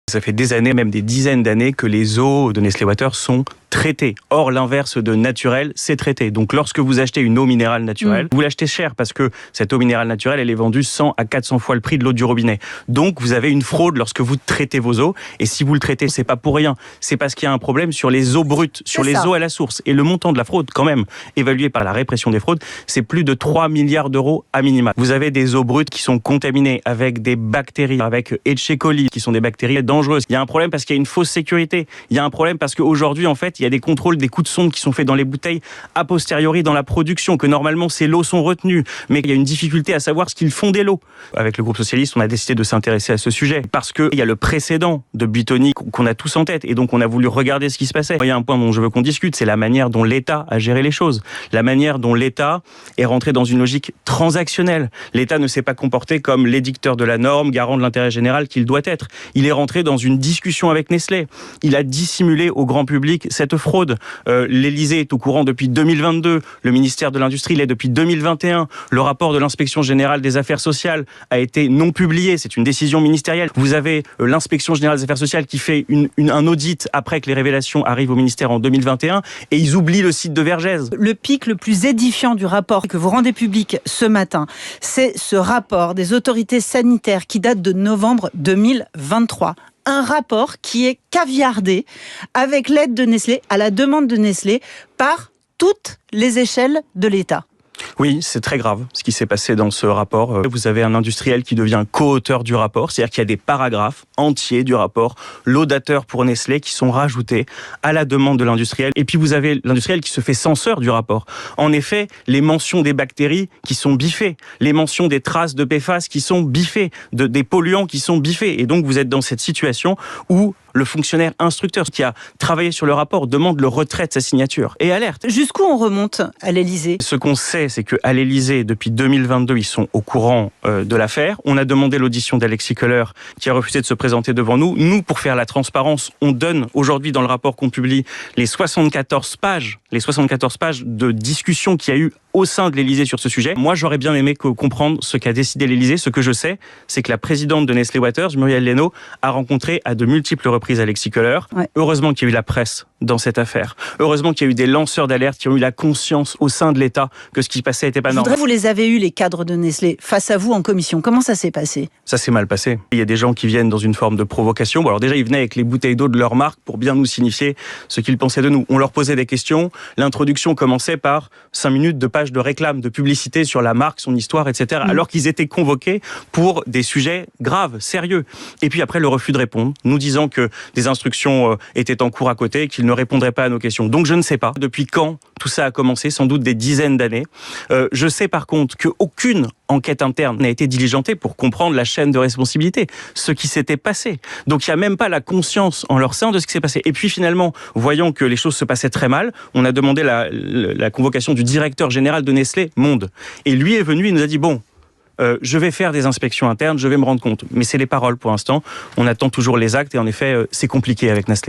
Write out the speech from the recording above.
Ça fait des années, même des dizaines d'années, que les eaux de Nestlé Water sont traitées. Or, l'inverse de naturel, c'est traité. Donc, lorsque vous achetez une eau minérale naturelle, vous l'achetez cher parce que cette eau minérale naturelle, elle est vendue 100 à 400 fois le prix de l'eau du robinet. Donc, vous avez une fraude lorsque vous traitez vos eaux. Et si vous le traitez, c'est pas pour rien. C'est parce qu'il y a un problème sur les eaux brutes, sur les eaux à la source. Et le montant de la fraude, quand même, évalué par la répression des fraudes, c'est plus de 3 milliards d'euros à minima. Vous avez des eaux brutes qui sont contaminées avec des bactéries, avec Escherichia coli, qui sont des bactéries dangereuses. Il y a un problème parce qu'il y a une fausse sécurité. Il y a un problème parce qu'aujourd'hui, en fait, il y a des contrôles des coups de sonde qui sont faits dans les bouteilles a posteriori dans la production, que normalement ces lots sont retenus, mais il y a une difficulté à savoir ce qu'ils font des lots. Avec le groupe socialiste, on a décidé de s'intéresser à ce sujet parce qu'il y a le précédent de Buitoni qu'on a tous en tête et donc on a voulu regarder ce qui se passait. Il y a un point dont je veux qu'on discute, c'est la manière dont l'État a géré les choses, la manière dont l'État est rentré dans une logique transactionnelle. L'État ne s'est pas comporté comme l'édicteur de la norme, garant de l'intérêt général qu'il doit être. Il est rentré dans une discussion avec Nestlé. Il a dissimulé au grand public cette fraude. L'Élysée est au courant depuis 2022. Le ministère de l'Industrie l'est depuis 2021. Le rapport de l'Inspection générale des affaires sociales a été non publié. C'est une décision ministérielle. Vous avez l'Inspection générale des affaires sociales qui fait un audit après que les révélations arrivent au ministère en 2021 et ils oublient le site de Vergès. Le pic le plus édifiant du rapport que vous rendez public ce matin, c'est ce rapport des autorités sanitaires qui date de novembre 2023. Un rapport qui est caviardé avec l'aide de Nestlé, à la demande de Nestlé, par toutes les échelles de l'État. Oui, c'est très grave ce qui s'est passé dans ce rapport. Vous avez un industriel qui devient co-auteur du rapport, c'est-à-dire qu'il y a des paragraphes entiers du rapport, laudateurs pour Nestlé, qui sont rajoutés à la demande de l'industriel. Et puis vous avez l'industriel qui se fait censeur du rapport. En effet, les mentions des bactéries qui sont biffées, les mentions des traces de PFAS qui sont biffées, des polluants qui sont biffés. Et donc vous êtes dans cette situation où le fonctionnaire instructeur qui a travaillé sur le rapport demande le retrait de sa signature et alerte. Jusqu'où on remonte à l'Élysée ? Ce qu'on sait, c'est qu'à l'Élysée, depuis 2022, ils sont au courant de l'affaire. On a demandé l'audition d'Alexis Kohler, qui a refusé de se présenter devant nous. Nous, pour faire la transparence, on donne aujourd'hui dans le rapport qu'on publie les 74 pages de discussion qu'il y a eu au sein de l'Élysée sur ce sujet. Moi, j'aurais bien aimé comprendre ce qu'a décidé l'Élysée. Ce que je sais, c'est que la présidente de Nestlé Waters, Muriel Lénaud, a rencontré à de multiples reprises Alexis Kohler. Ouais. Heureusement qu'il y a eu la presse dans cette affaire. Heureusement qu'il y a eu des lanceurs d'alerte qui ont eu la conscience au sein de l'État que ce qui se passait n'était pas normal. Vous les avez eus, les cadres de Nestlé, face à vous en commission. Comment ça s'est passé ? Ça s'est mal passé. Il y a des gens qui viennent dans une forme de provocation. Bon, alors déjà, ils venaient avec les bouteilles d'eau de leur marque pour bien nous signifier ce qu'ils pensaient de nous. On leur posait des questions. L'introduction commençait par 5 minutes de pages de réclame, de publicité sur la marque, son histoire, etc. Alors qu'ils étaient convoqués pour des sujets graves, sérieux. Et puis après, le refus de répondre, nous disant que des instructions étaient en cours à côté, qu'ils ne répondraient pas à nos questions. Donc je ne sais pas depuis quand tout ça a commencé, sans doute des dizaines d'années. Je sais par contre qu'aucune enquête interne n'a été diligentée pour comprendre la chaîne de responsabilité, ce qui s'était passé. Donc il n'y a même pas la conscience en leur sein de ce qui s'est passé. Et puis finalement, voyant que les choses se passaient très mal, on a demandé la convocation du directeur général de Nestlé, Monde. Et lui est venu, il nous a dit, bon, je vais faire des inspections internes, je vais me rendre compte. Mais c'est les paroles pour l'instant. On attend toujours les actes et en effet, c'est compliqué avec Nestlé.